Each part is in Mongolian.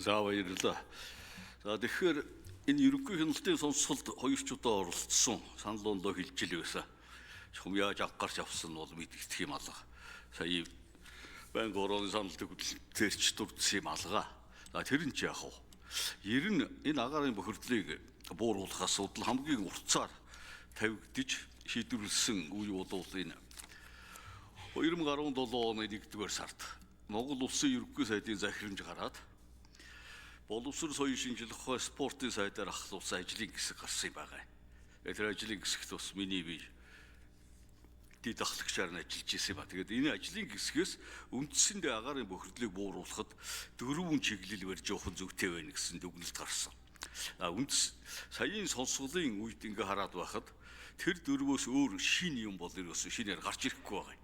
За баярлалаа. За тэгэхээр энэ ерөнхий хяналтын сонсголд хоёр ч удаа оролцсон санал онлоо хэлж ил байсан. Чухам яаж анхаарч авсан нь бол мэдэгдэх юм алга. Сая банк орооны санал төгөлтөрч дурдсан юм алга. За тэр нь ч яах вэ? Ер нь энэ агаарын бохирдлыг бууруулах асуудал хамгийн уртцаар тавигдж шийдвэрлсэн үе бол энэ 2017 оны 1-р сард Монгол улсын ерөнхий сайдын захирамж гараад боловсрол соёлын шинжилгээ ухаан спортын сайдаар ахлуулсан ажлын хэсэг гарсан байгаа. Тэр ажлын хэсэгт бас миний бие дэд ахлагчаар нь ажиллаж ирсэн ба. Тэгээд энэ ажлын хэсгээс үндсэндээ агаарын бохирдлыг бууруулахад 4 чиглэл барьж явах зүйтэй байна гэсэн дүгнэлт гарсан. Саяын сонсголын үед ингээ хараад байхад тэр 4-өөс өөр шин юм бол ерөөсөө шинээр гарч ирэхгүй байгаа.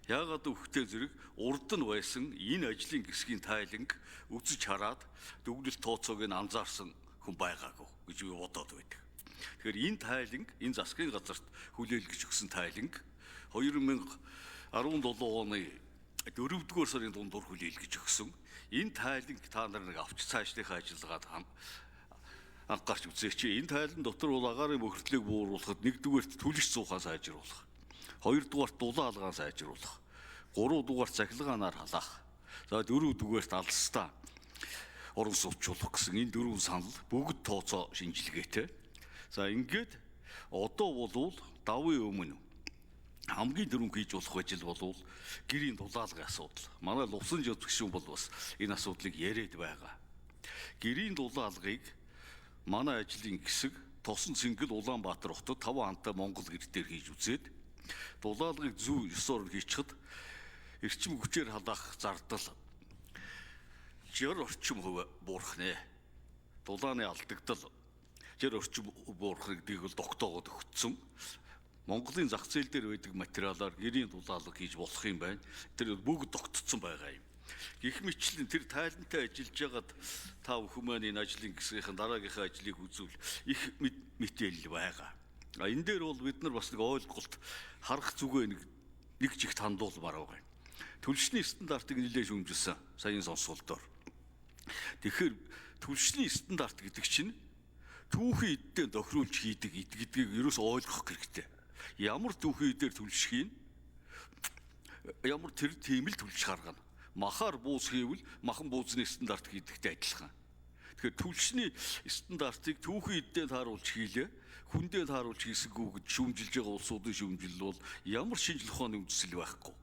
Яагаад өгөхтэй зэрэг урд нь байсан энэ ажлын хэсгийн тайланг үзэж хараад дүгнэлт тооцоог нь анзаарсан хүн байгаагүй гэж би бодоод байдаг. Тэгэхээр энэ тайланг энэ засгийн газарт хүлээлгэж өгсөн тайланг 2017 оны 4-р сарын дундуур хүлээлгэж өгсөн. Энэ тайланг та нар нэг авч цаашлахаа ажиллагаад анхаарч үзээч. Энэ тайлан дотор бол агаарын бохирдлыг бууруулахад 1-р түлш цуухан сайжруулах, 2-р дулаан алгаан сайжруулах, 3-р цахилгаанаар халаах, за 4-р алстаа орон сууцуулах гэсэн энэ 4 санал бүгд тооцоо шинжилгээтэй. За ингээд одоо бол давын өмнө хамгийн дөрөв хийж болох ажил бол гэрийн дулаалгын асуудал. Манай Лувсан жил гишүүн бол бас энэ асуудлыг яриад байгаа. Гэрийн дулаалгыг манай ажлын хэсэг Тосон Цэнгэл Улаанбаатар хотод 5 хантай Монгол гэр дээр хийж үзээд дулаалгыг зөв ёсоор хийчихэд эрчим хүчээр халаах зардал 60 орчим хувь буурах нэ. Дулааны алдагдал 60 орчим буурахыг дээгүүл тогтоогод өгсөн. Монголын зах зээл дээр байдаг материалаар гэрийн дулаалга хийж болох юм байна. Тэр бүгд тогтцсон байгаа юм. Гэх мэтлэн тэр тайлантай ажиллаж байгаад та бүхэн маань энэ ажлын хэсгийнхэн дараагийнхаа ажлыг үзвэл их мэдээлэл байгаа. Энэ дээр бол бид нар бас нэг ойлголт харах зүгээ нэг чих тандуулмаар байгаа. Түлшний стандартыг нэлээд шүүмжилсэн саяын сонсголтоор. Тэгэхээр түлшний стандарт гэдэг чинь түүхэн эддээ тохируулж хийдэг гэдгийг ерөөс ойлгох хэрэгтэй. Ямар түүхэн эдээр түлшгийг ямар тэр тийм л түлш гаргана. Махаар бууз хийвэл махан буузны стандарт хийдэгтэй адилхан. Тэгэхээр түлшний стандартыг түүхэн эддээ тааруулж хийлээ. Хүндээ тааруулж хийсэнгүү гэж шүүмжилж байгаа улсуудын шүүмжил бол ямар шинжлэх ухааны үндэслэл байхгүй.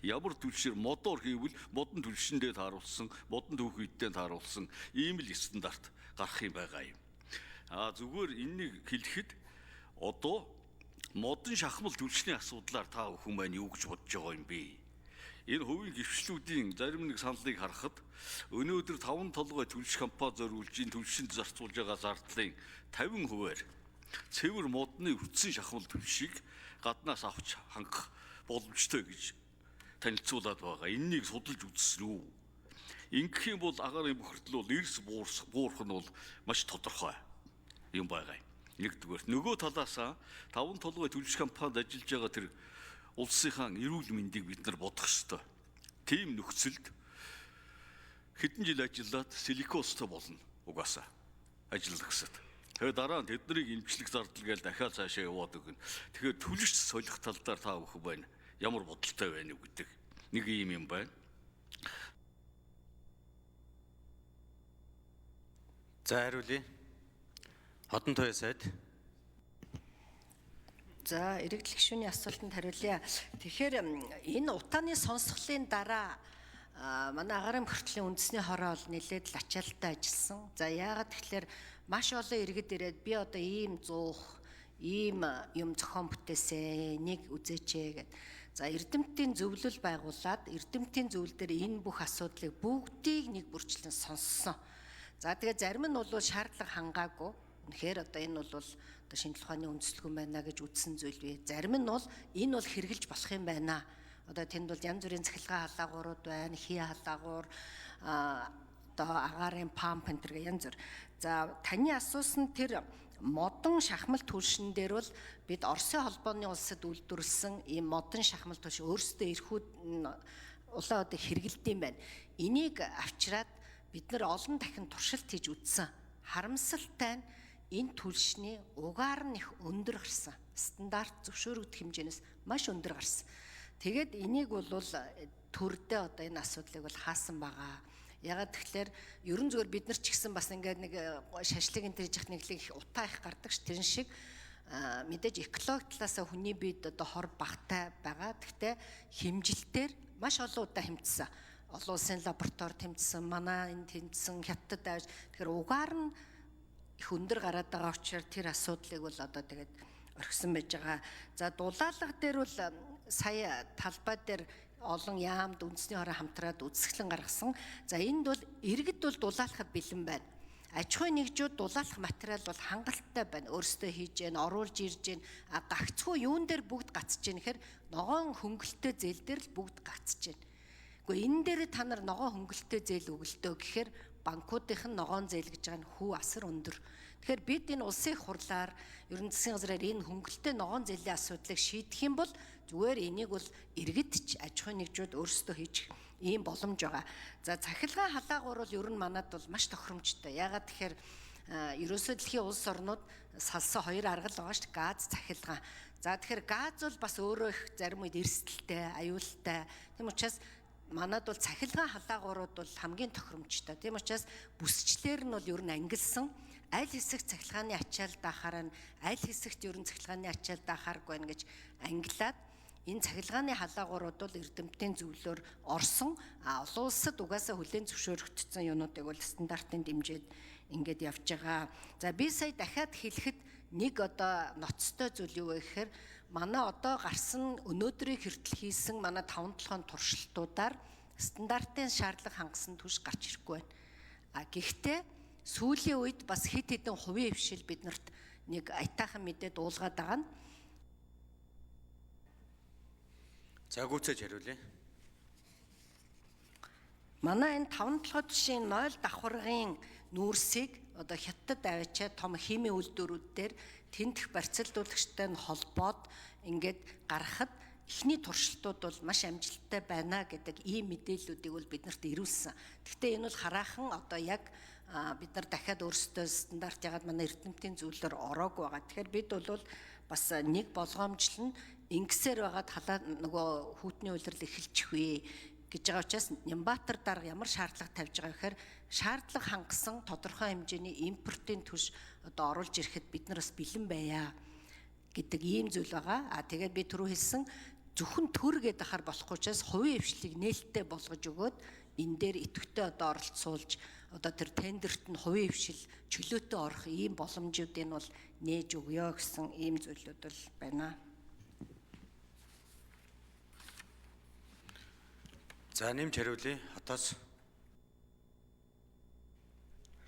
Ямар түлшээр модоор хийвэл модон түлшиндээ тааруулсан, модон түүхэн эддээ тааруулсан ийм л стандарт гарах юм байгаа юм. Зүгээр энэнийг хэлэхэд одоо модон шахмал түлшний асуудлаар та бүхэн маань юу гэж бодож байгаа юм бэ? Энэ хувийн гишүүдийн зарим нэг саналыг харахад өнөөдөр 5 толгой түлш компани зориулж энэ түлшинд зарцуулж байгаа зардлын 50%-аар цэвэр модны хүчсэн шахмал түлшийг гаднаас авч хангах боломжтой гэж танилцуулаад байгаа. Энэнийг судалж үзсэн үү? Ингэх юм бол агаарын бохирдол бол эрс буурах нь бол маш тодорхой юм байгаа. Нэгдүгээр нөгөө талаасаа 5 толгой түлш компанид ажиллаж байгаа тэр улсынхаа эрүүл мэндийг бид нар бодох ёстой. Тийм нөхцөлд хэдэн жил ажиллаад силикозтой болно угаасаа ажиллах гэсэд. Тэгээ дараа нь тэднийг эмчлэх зардал гээл дахиад цаашаа яваад өгнө. Тэгэхээр түлш солих талдаар та бүхэн байна. Ямар бодолтой байна уу гэдэг нэг юм байна. За хариулъя. Хотон туяа сайд. За иргэдэл гишүүний асуултанд хариулъя. Тэгэхээр энэ утааны сонсголын дараа манай агаарын бохирдлын үндэсний хороо бол нэлээд л ачаалттай ажилласан. За яагаад тэгэхээр маш олон иргэд ирээд би одоо ийм зуух, ийм юм зохион бүтээсэ, нэг үзээчээ гэд. За эрдэмтдийн зөвлөл байгуулад эрдэмтдийн зөвлөл дээр энэ бүх асуудлыг бүгдийг нэг бүрчлэн сонссон. За тэгээ зарим нь бол шаардлага хангаагүй. Үнэхээр одоо энэ бол одоо шинжлэх ухааны үндэслэл юм байна гэж үзсэн зүйл бий. Зарим нь бол энэ бол хэрэгжилж болох юм байна. Одоо тэнд бол янз бүрийн цахилгаан халаагуурууд байна, хий халаагуур, одоо агаарын памп энэ төр янз бүр. За таны асуусан тэр модон шахмал түлшин дээр бол бид Оросын холбооны улсад үйлдвэрлэсэн ийм модон шахмал түлш өөрсдөө эрхүүд улаан одоо хэрэгэлдэм байна. Энийг авчираад бид нар олон дахин туршилт хийж үзсэн. Харамсалтай нь энэ түлшний угаар нь их өндөр гарсан. Стандарт зөвшөөрөгдөх хэмжээс маш өндөр гарсан. Тэгээд энийг бол төрдөө одоо энэ асуудлыг бол хаасан байгаа. Ягаад тэгэхээр ерөн зүгээр бид нар ч гэсэн бас ингээд нэг шашлыг энэ хийж их нэглэг их утаа их гардаг ш. Тэрэн шиг мэдээж экологи талаас хүний биед одоо хор багтай байгаа. Гэхдээ хэмжилтээр маш олон удаа хэмжсэн. Олон улсын лаборатори тэмцсэн, манай энэ тэмцсэн, хятад авч тэгэхээр угаар нь их өндөр гараад байгаа учраас тэр асуудлыг бол одоо тэгээд орхисон байж байгаа. За дулаалга дээр бол сая талбай дээр олон яамд үндэсний хороо хамтраад үзэсгэлэн гаргасан. За энд бол иргэд бол дулаалахад бэлэн байна. Аж ахуйн нэгжүүд дулаалах материал бол хангалттай байна. Өөрсдөө хийж гэн, оруулж ирж гэн. Гагцгүй юун дээр бүгд гацж гэн гэхээр ногоон хөнгөлтэй зээл дээр л бүгд гацж гэн. Гэхдээ энэ дээр та нар ногоон хөнгөлтэй зээл өгөлтөө гэхээр банкуудынх нь ногоон зээл гэж байгаа нь хүү асар өндөр. Тэгэхээр бид энэ улсын их хурлаар ерөн засгийн газраар энэ хөнгөлтэй ногоон зээлийн асуудлыг шийдэх юм бол зүгээр энийг бол иргэд ч аж ахуйн нэгжүүд өөрсдөө хийж ийм боломж байгаа. За цахилгаан халаагуур бол ер нь манад бол маш тохиромжтой. Ягаад тэгэхээр ерөөсөө дэлхийн улс орнууд салсан хоёр арга л байгаа шүү дээ. Газ, цахилгаан. За тэгэхээр газ бол бас өөрөө их зарим үед эрсдэлтэй, аюултай. Тийм учраас манад бол цахилгаан халаагуурууд бол хамгийн тохиромжтой. Тийм учраас бүсчлэр нь бол ер нь ангилсан. Аль хэсэгт цахилгааны ачаал даахаар нь, аль хэсэгт ер нь цахилгааны ачаал даахааргүй байна гэж ангилаад энэ цахилгааны халаагуурууд бол эрдэмтдийн зөвлөөр орсон. Олон улсад угаасаа хүлээн зөвшөөрөгдсөн юмнуудыг бол стандартын дэмжээд ингээд явж байгаа. За би сая дахиад хэлэхэд нэг одоо ноцтой зүйл юу вэ гэхээр манай одоо гарсан өнөөдрийг хүртэл хийсэн манай 5-7 туршилтуудаар стандартын шаардлага хангасан түвш гарч ирэхгүй байна. Гэхдээ сүүлийн үед бас хэд хэдэн хувийн хвшил биднэрт нэг аятайхан мэдээ дуулгаад байгаа нь. За гүйцээж хариулъя. Манай энэ 5-7 жишийн 0 давхаргын нүүрсийг одоо хятад аваачаа том химийн үйлдвэрүүд дээр тентх барьцалдуулагчтай нь холбоод ингээд гаргахад эхний туршилтууд бол маш амжилттай байна гэдэг ийм мэдээллүүдийг бол биднэрт ирүүлсэн. Гэхдээ энэ бол хараахан одоо яг бид нар дахиад өөрсдөө стандарт ягаад манай эрдэмтдийн зөвлөлөөр ороогүй байгаа. Тэгэхээр бид бол бас нэг болгоомжлол нь ингэсээр байгаад халаа нөгөө хүүтний үйлрэл эхэлчих вэ гэж байгаа учраас Нямбатар дарга ямар шаардлага тавьж байгаа гэхээр шаардлага хангасан тодорхой хэмжээний импортын түвш одоо оруулж ирэхэд бид нар бас бэлэн байя гэдэг ийм зүйл байгаа. Тэгээд би түрүү хэлсэн зөвхөн төр гэдэг ахаар болохгүй учраас хувийн хвшлийг нээлттэй болгож өгөөд энэ дээр идэвхтэй одоо оролцуулж одоо тэр тендерт нь хувийн хвшил чөлөөтэй орох ийм боломжуудыг нь бол нээж өгөө гэсэн ийм зүйлүүд бол байна. За нэмж хариулъя. Хотоос.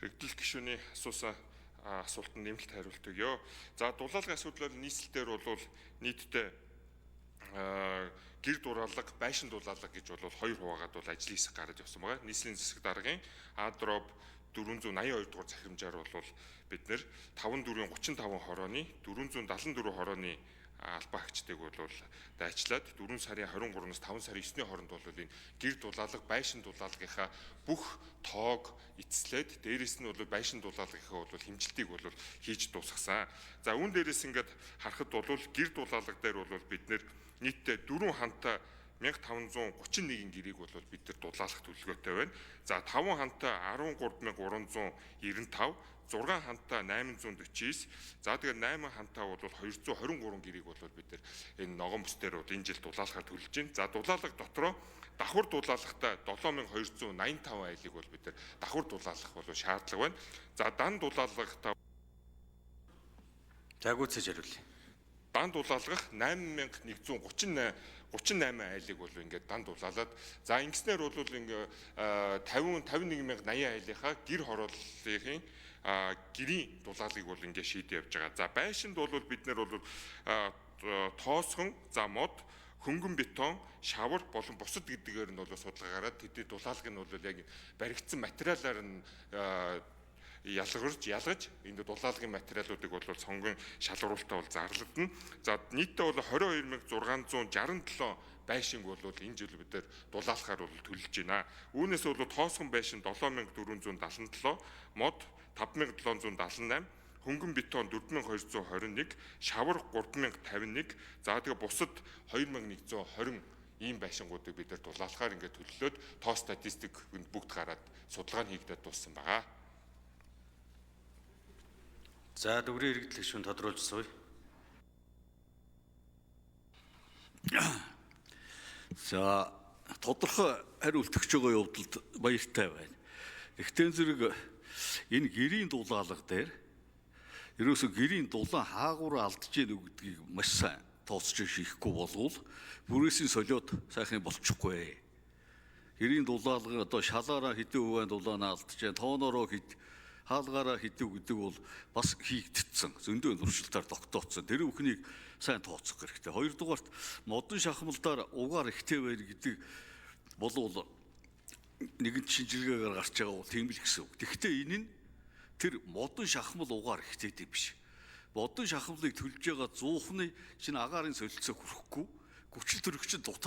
Рэгдэл гишүүний асуултанд нэмэлт хариулт өгье. За дулаалгын асуудал нийслэлээр бол нийтдээ гэр дураалга, байшин дулаалга гэж бол хоёр хуваагаад бол ажлын хэсэг гараад явсан байгаа. Нийслэлийн засаг даргын Адроп 482 дугаар захирамжаар бол бид нэр 5435 хорооны 474 хорооны албаагчдыг бол дайчлаад 4 сарын 23-наас 5 сарын 9-ний хооронд бол энэ гэр дулаалга, байшин дулаалгынхаа бүх тоог эцслээд дээрэс нь бол байшин дулаалгынхаа бол хэмжилтийг бол хийж дуусгасан. За үүн дээрээс ингээд харахад бол гэр дулаалга дээр бол бид нэр нийтдээ 4 ханта 1531 гэрээг бол бид нар дулаалах төлөвлөгөөтэй байна. За 5 ханта 13395, 6 ханта 849, за тэгээд 8 ханта бол 223 гэрээг бол бид нар энэ ногоон бүсдээр бол энэ жил дулаалахаар төлөвлөж байна. За дулаалга дотроо давхар дулаалгахтаа 7285 айлыг бол бид нар давхар дулаалгах бол шаардлага байна. За дан дулаалгахтаа Загүйцээж хариулъя. дан дулаалгах 8138 айлыг бол ингээд дан дулаалаад за ингэснээр бол ингээ 51080 айлынхаа гэр хорооллын гэрийн дулаалгыг бол ингээ шийд явж байгаа. За байшинд бол бид нэр бол тоосхон, за мод, хөнгөн бетон, шавар болон бусад гэдгээр нь бол судалгаа гараад тэдний дулаалга нь бол яг баригдсан материалаар нь ялгаж энэ дулаалгын материалуудыг бол сонгон шалгаруулалтаа бол зарлагдана. За нийтдээ бол 22667 байшинг бол энэ жил бид нар дулаалахаар бол төлөж байна. Үүнээс бол тоосгон байшин 7477, мод 5778, хөнгөн бетон 4221, шавар 3051, за тэгээ бусад 2120 ийм байшингуудыг бид нар дулаалахаар ингээд төлөлөөд тоо статистик бүгд гараад судалгаа нь хийгдээд дууссан байгаа. За дүүрэн иргэдэл гишүүн тодруулж суй. За тодорхой хариулт өгч байгаа явдалд баяртай байна. Гэхдээ зэрэг энэ гэрийн дулаалга дээр ерөөсө гэрийн дулаан хаагуур алдж яах гэдгийг маш сайн тооцож шийхгүй болвол бүрээсийн солиод сайхан болчихгүй. Гэрийн дулаалга одоо шалаараа хэдэн хувийн дулаанаа алдж яах, тооноороо хаалгаараа хэдэн гэдэг бол бас хийгдсэн. Зөндөө нуршилтаар тогтооцсон. Тэр бүхнийг сайн тооцох хэрэгтэй. Хоёрдугаарт модон шахмалдаар угаар ихтэй байр гэдэг болвол нэгэн шинжилгээгээр гарч байгаа бол тийм л гэсэн үг. Тэгэхдээ энэ нь тэр модон шахмал угаар ихтэйдэг биш. Модон шахмалыг төлж байгаа 100-ны чинь агаарын солилцоо хүрэхгүй, хүчил төрөгчд дутаад